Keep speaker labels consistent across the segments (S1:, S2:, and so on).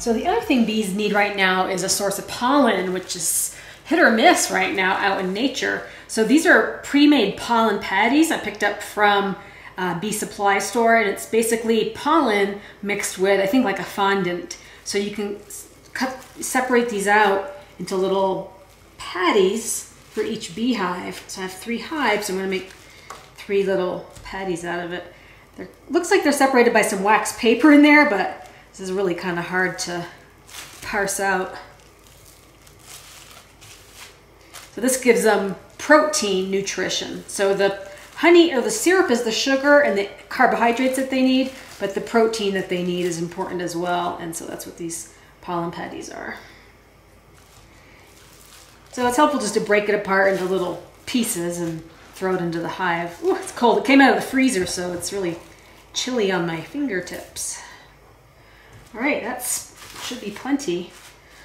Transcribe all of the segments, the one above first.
S1: So the other thing bees need right now is a source of pollen, which is hit or miss right now out in nature. So these are pre-made pollen patties I picked up from a bee supply store, and it's basically pollen mixed with, I think, like a fondant. So you can separate these out into little patties for each beehive. So I have 3 hives, so I'm gonna make 3 little patties out of it. Looks like they're separated by some wax paper in there, but this is really kind of hard to parse out. So this gives them protein nutrition. So the honey or the syrup is the sugar and the carbohydrates that they need, but the protein that they need is important as well. And so that's what these pollen patties are. So it's helpful just to break it apart into little pieces and throw it into the hive. Ooh, it's cold. It came out of the freezer, so it's really chilly on my fingertips. All right, that should be plenty.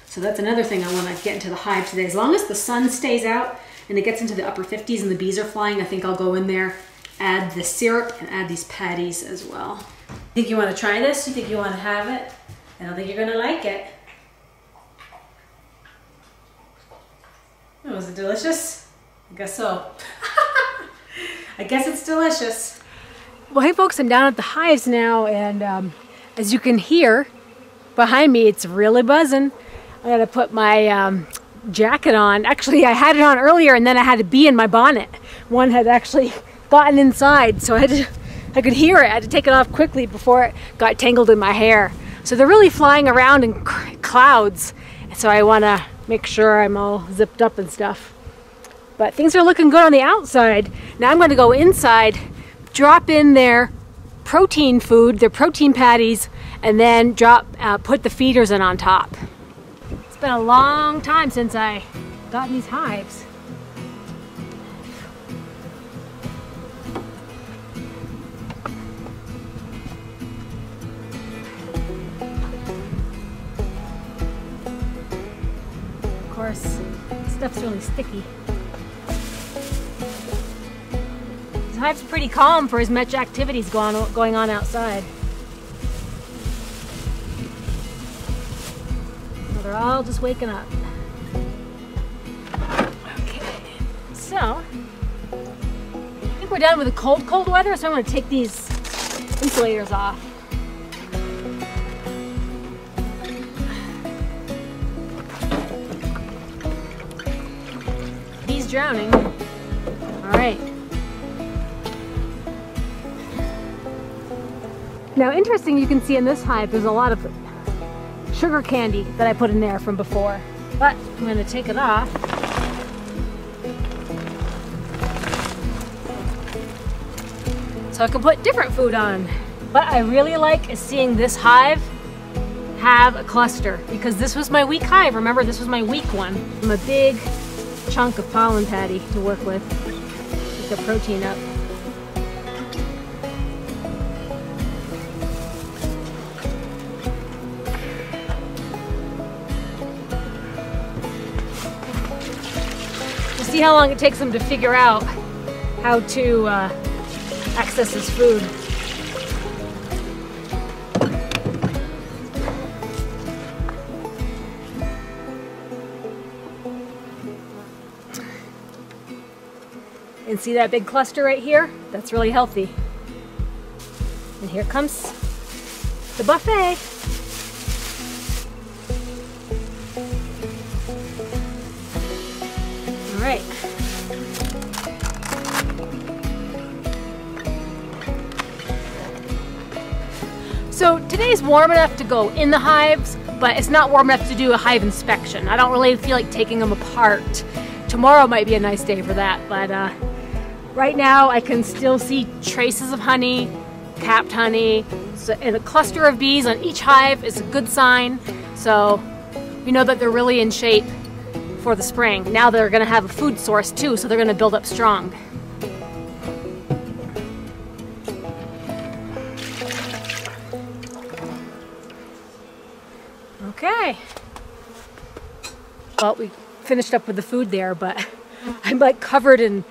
S1: So that's another thing I want to get into the hive today. As long as the sun stays out and it gets into the upper 50s and the bees are flying, I think I'll go in there, add the syrup, and add these patties as well. Think you want to try this? You think you want to have it? I don't think you're going to like it. Oh, was it delicious? I guess so. I guess it's delicious. Well, hey folks, I'm down at the hives now, and as you can hear behind me, it's really buzzing. I gotta put my jacket on. Actually, I had it on earlier, and then I had a bee in my bonnet. One had actually gotten inside, so I could hear it. I had to take it off quickly before it got tangled in my hair. So they're really flying around in clouds, so I want to make sure I'm all zipped up and stuff. But things are looking good on the outside. Now I'm going to go inside, drop in their protein food, their protein patties, and then put the feeders in on top. It's been a long time since I got in these hives. Of course, stuff's really sticky. This hive's pretty calm for as much activities going on outside. So they're all just waking up. Okay, so I think we're done with the cold weather, so I'm going to take these insulators off. Bees drowning. All right. Now, interesting, you can see in this hive there's a lot of sugar candy that I put in there from before, but I'm going to take it off. So I can put different food on. What I really like is seeing this hive have a cluster, because this was my weak hive. Remember, this was my weak one. I'm a big chunk of pollen patty to work with. Get the protein up. See how long it takes them to figure out how to access this food. And see that big cluster right here? That's really healthy. And here comes the buffet. All right. So today's warm enough to go in the hives, but it's not warm enough to do a hive inspection. I don't really feel like taking them apart. Tomorrow might be a nice day for that, but right now I can still see traces of honey, capped honey, and a cluster of bees on each hive is a good sign. So you know that they're really in shape for the spring. Now they're going to have a food source too, so they're going to build up strong. Okay. Well, we finished up with the food there, but I'm like covered in,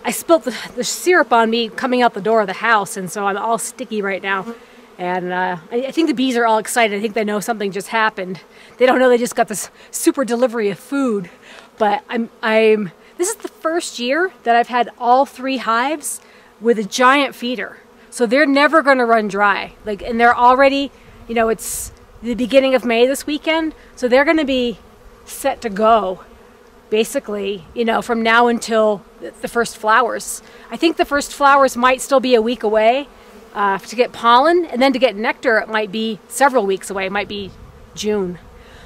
S1: I spilt the syrup on me coming out the door of the house, and so I'm all sticky right now. And I think the bees are all excited. I think they know something just happened. They don't know they just got this super delivery of food. But this is the first year that I've had all 3 hives with a giant feeder. So they're never going to run dry. And they're already, you know, it's the beginning of May this weekend. So they're going to be set to go, basically, you know, from now until the first flowers. I think the first flowers might still be a week away. To get pollen, and then to get nectar, it might be several weeks away. It might be June.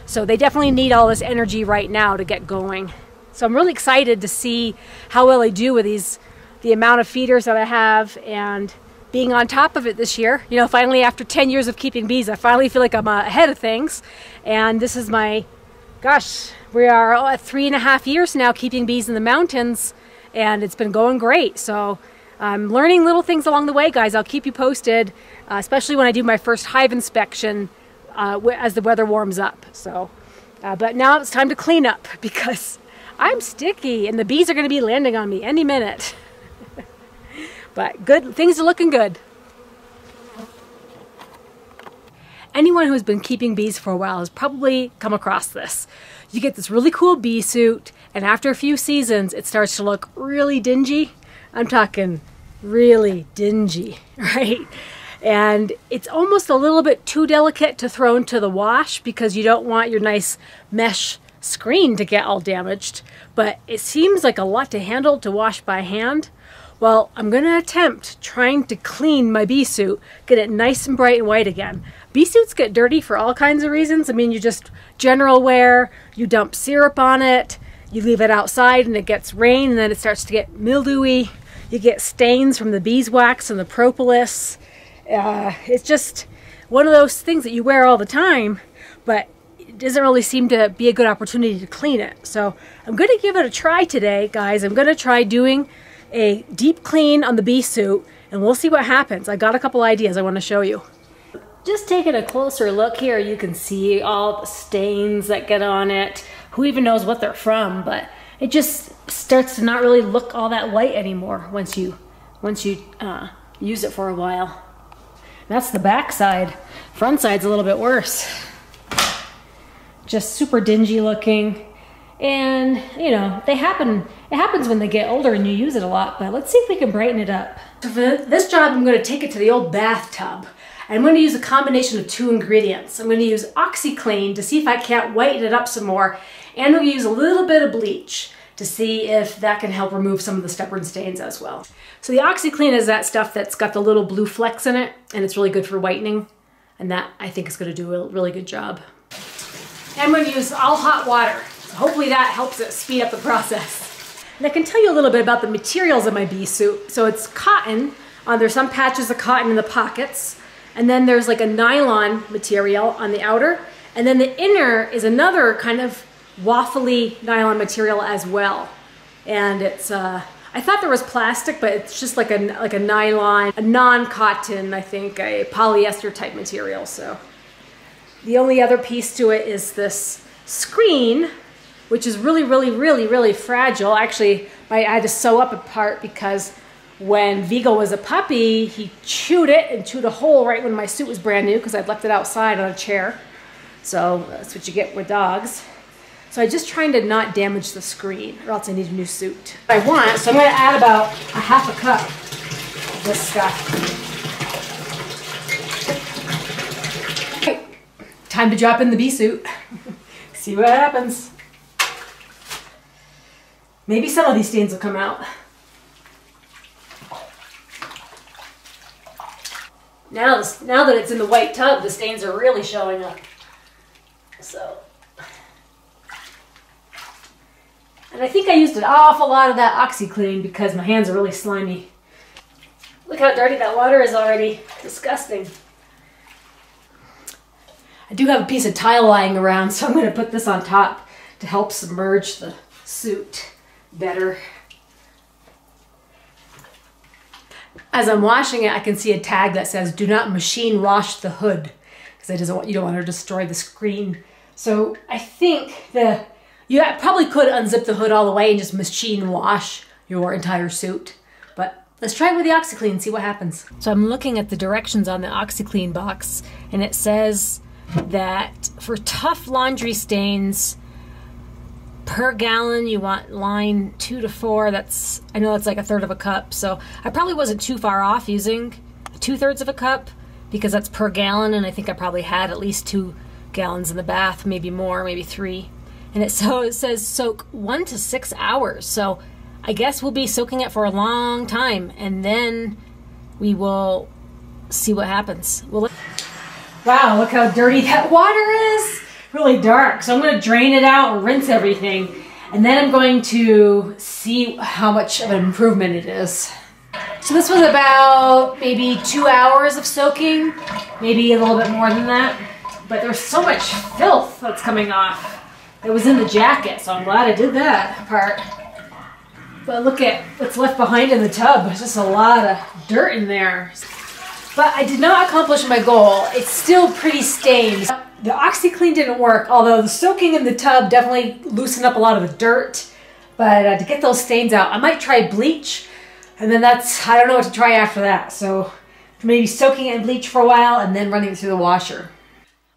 S1: So they definitely need all this energy right now to get going. So I'm really excited to see how well I do with the amount of feeders that I have and being on top of it this year. You know, finally after 10 years of keeping bees, I finally feel like I'm ahead of things. And this is my, gosh, we are at 3.5 years now keeping bees in the mountains, and it's been going great. So I'm learning little things along the way, guys. I'll keep you posted, especially when I do my first hive inspection as the weather warms up. So, but now it's time to clean up because I'm sticky and the bees are going to be landing on me any minute. But good, things are looking good. Anyone who's been keeping bees for a while has probably come across this. You get this really cool bee suit, and after a few seasons, it starts to look really dingy. I'm talking really dingy, right? And it's almost a little bit too delicate to throw into the wash because you don't want your nice mesh screen to get all damaged. But it seems like a lot to handle to wash by hand. Well, I'm going to attempt trying to clean my bee suit, get it nice and bright and white again. Bee suits get dirty for all kinds of reasons. I mean, you just general wear, you dump syrup on it, you leave it outside and it gets rain and then it starts to get mildewy. You get stains from the beeswax and the propolis. It's just one of those things that you wear all the time, but it doesn't really seem to be a good opportunity to clean it. So I'm going to give it a try today, guys. I'm going to try doing a deep clean on the bee suit, and we'll see what happens. I got a couple ideas I want to show you. Just taking a closer look here, you can see all the stains that get on it. Who even knows what they're from, but it just starts to not really look all that white anymore once you use it for a while. That's the back side. Front side's a little bit worse. Just super dingy looking. And, you know, it happens when they get older and you use it a lot, but let's see if we can brighten it up. So for this job, I'm going to take it to the old bathtub. I'm going to use a combination of 2 ingredients. I'm going to use OxyClean to see if I can't whiten it up some more, and we'll use a little bit of bleach to see if that can help remove some of the stubborn stains as well. So the OxyClean is that stuff that's got the little blue flecks in it, and it's really good for whitening, and that I think is going to do a really good job. And I'm going to use all hot water. So hopefully that helps it speed up the process. And I can tell you a little bit about the materials of my bee suit. So it's cotton. There's some patches of cotton in the pockets. And then there's like a nylon material on the outer. And then the inner is another kind of waffly nylon material as well. And it's, I thought there was plastic, but it's just like a nylon, a non-cotton, I think, a polyester type material. So the only other piece to it is this screen, which is really fragile. Actually, I had to sew up a part because when Vigo was a puppy, he chewed it and chewed a hole right when my suit was brand new because I'd left it outside on a chair. So that's what you get with dogs. So I'm just trying to not damage the screen or else I need a new suit. I want, so I'm going to add about a half a cup of this stuff. Okay, time to drop in the bee suit. See what happens. Maybe some of these stains will come out. Now that it's in the white tub, the stains are really showing up. So, and I think I used an awful lot of that OxyClean because my hands are really slimy. Look how dirty that water is already. Disgusting. I do have a piece of tile lying around, so I'm going to put this on top to help submerge the suit better. As I'm washing it, I can see a tag that says, "Do not machine wash the hood," because you don't want to destroy the screen. So I think you probably could unzip the hood all the way and just machine wash your entire suit, but Let's try it with the OxiClean and see what happens. So I'm looking at the directions on the OxiClean box, and it says that for tough laundry stains, per gallon you want line 2 to 4. I know that's like 1/3 of a cup, so I probably wasn't too far off using 2/3 of a cup because that's per gallon, and I think I probably had at least 2 gallons in the bath, maybe more, maybe 3. And it says soak 1 to 6 hours. So I guess we'll be soaking it for a long time, and then we will see what happens. Wow, look how dirty that water is. Really dark. So I'm going to drain it out and rinse everything, and then I'm going to see how much of an improvement it is. So this was about maybe 2 hours of soaking, maybe a little bit more than that. But there's so much filth that's coming off. It was in the jacket, so I'm glad I did that part. But look at what's left behind in the tub. There's just a lot of dirt in there. But I did not accomplish my goal. It's still pretty stained. The OxiClean didn't work, although the soaking in the tub definitely loosened up a lot of the dirt. But to get those stains out, I might try bleach. And then I don't know what to try after that. So maybe soaking it in bleach for a while and then running it through the washer.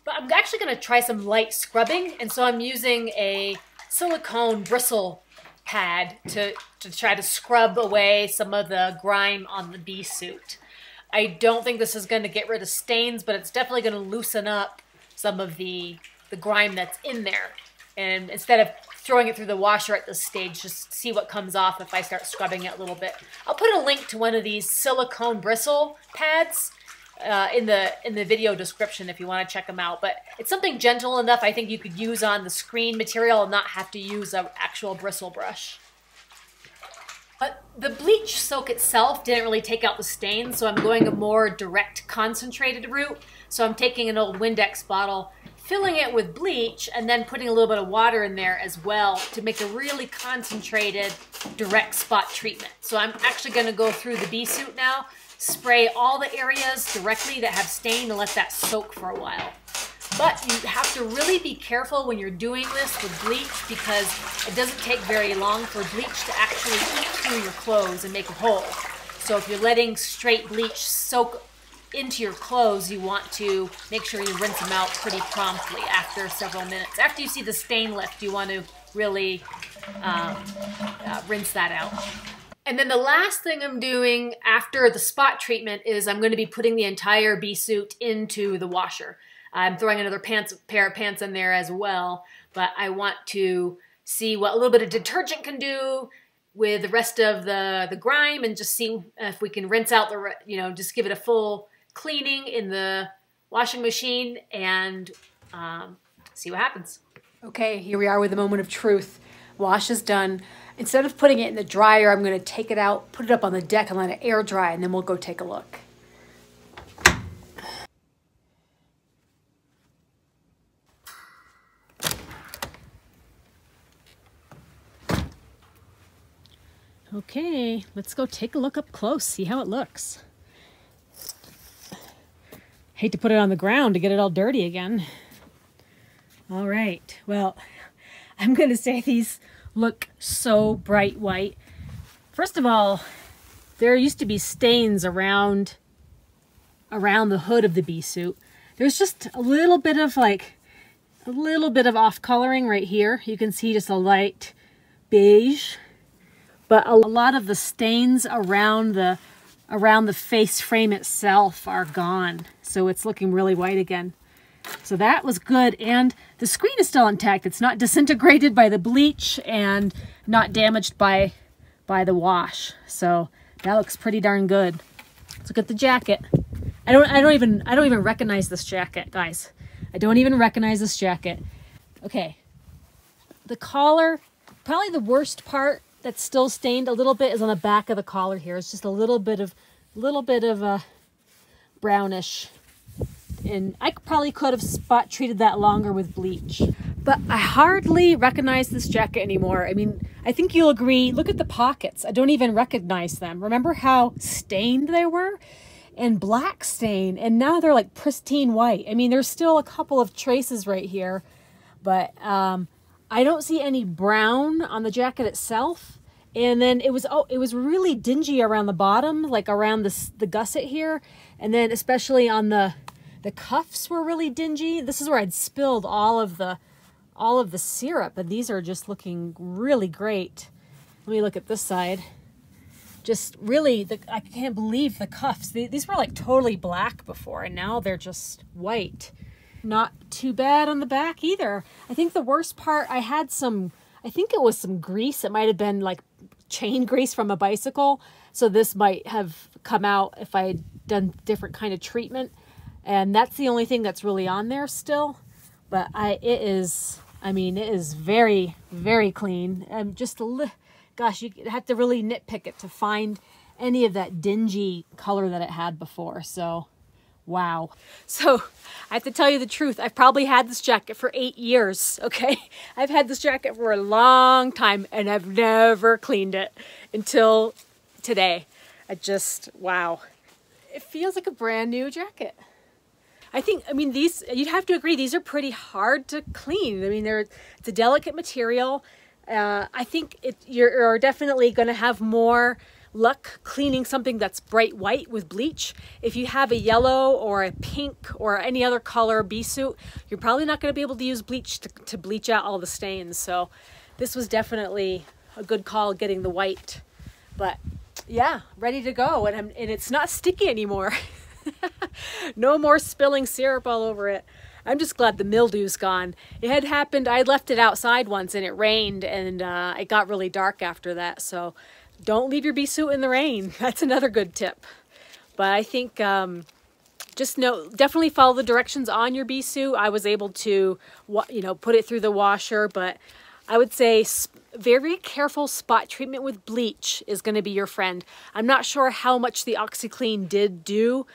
S1: But I'm actually going to try some light scrubbing. And so I'm using a silicone bristle pad to try to scrub away some of the grime on the bee suit. I don't think this is going to get rid of stains, but it's definitely going to loosen up some of the grime that's in there. And instead of throwing it through the washer at this stage, just see what comes off if I start scrubbing it a little bit. I'll put a link to one of these silicone bristle pads in the video description if you want to check them out. But it's something gentle enough I think you could use on the screen material and not have to use an actual bristle brush. But the bleach soak itself didn't really take out the stains, so I'm going a more direct concentrated route. So I'm taking an old Windex bottle, filling it with bleach, and then putting a little bit of water in there as well to make a really concentrated direct spot treatment. So I'm actually going to go through the bee suit now, spray all the areas directly that have stain and let that soak for a while. But you have to really be careful when you're doing this with bleach because it doesn't take very long for bleach to actually eat through your clothes and make a hole. So if you're letting straight bleach soak into your clothes, you want to make sure you rinse them out pretty promptly after several minutes. After you see the stain lift, you want to really rinse that out. And then the last thing I'm doing after the spot treatment is I'm going to be putting the entire bee suit into the washer. I'm throwing another pair of pants in there as well, but I want to see what a little bit of detergent can do with the rest of the grime and just see if we can rinse out just give it a full cleaning in the washing machine and see what happens. Okay, here we are with the moment of truth. Wash is done. Instead of putting it in the dryer, I'm going to take it out, put it up on the deck and let it air dry, and then we'll go take a look. Okay, let's go take a look up close, see how it looks. Hate to put it on the ground to get it all dirty again. All right, well, I'm going to say these look so bright white. First of all, there used to be stains around the hood of the bee suit. There's just a little bit of off coloring right here. You can see just a light beige. But a lot of the stains around the face frame itself are gone. So it's looking really white again. So that was good. And the screen is still intact. It's not disintegrated by the bleach and not damaged by the wash. So that looks pretty darn good. Let's look at the jacket. I don't even recognize this jacket, guys. I don't even recognize this jacket. Okay. The collar, probably the worst part that's still stained a little bit is on the back of the collar here. It's just a little bit of brownish. And I probably could have spot treated that longer with bleach. But I hardly recognize this jacket anymore. I mean, I think you'll agree. Look at the pockets. I don't even recognize them. Remember how stained they were? And black stain. And now they're like pristine white. I mean, there's still a couple of traces right here. But I don't see any brown on the jacket itself. And then it was really dingy around the bottom, like around the gusset here. And then especially on the cuffs were really dingy. This is where I'd spilled all of the syrup, and these are just looking really great. Let me look at this side. Just really, I can't believe the cuffs. These were like totally black before, and now they're just white. Not too bad on the back either. I think the worst part, I think it was some grease. It might have been like chain grease from a bicycle. So this might have come out if I had done different kind of treatment. And that's the only thing that's really on there still. But it is very, very clean. Gosh, you have to really nitpick it to find any of that dingy color that it had before. So, wow. So I have to tell you the truth. I've probably had this jacket for 8 years, okay? I've had this jacket for a long time, and I've never cleaned it until today. Wow. It feels like a brand new jacket. These, you'd have to agree, these are pretty hard to clean. I mean, it's a delicate material. I think you're definitely going to have more luck cleaning something that's bright white with bleach. If you have a yellow or a pink or any other color bee suit, you're probably not going to be able to use bleach to bleach out all the stains. So this was definitely a good call getting the white. But yeah, ready to go. And it's not sticky anymore. No more spilling syrup all over it. I'm just glad the mildew's gone. It had happened, I had left it outside once and it rained, and it got really dark after that. So don't leave your bee suit in the rain. That's another good tip. But I think definitely follow the directions on your bee suit. I was able to, put it through the washer, but I would say very careful spot treatment with bleach is going to be your friend. I'm not sure how much the OxiClean did do,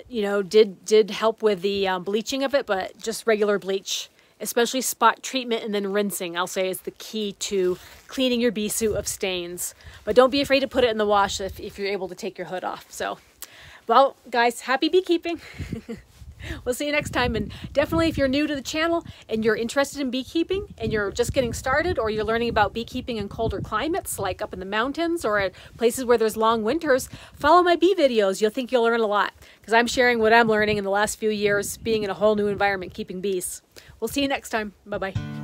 S1: did help with the bleaching of it, but just regular bleach, especially spot treatment and then rinsing, I'll say, is the key to cleaning your bee suit of stains. But don't be afraid to put it in the wash if you're able to take your hood off. So, well, guys, happy beekeeping. We'll see you next time. And definitely, if you're new to the channel and you're interested in beekeeping and you're just getting started, or you're learning about beekeeping in colder climates like up in the mountains or at places where there's long winters, follow my bee videos. You'll think you'll learn a lot, because I'm sharing what I'm learning in the last few years being in a whole new environment keeping bees. We'll see you next time. Bye-bye.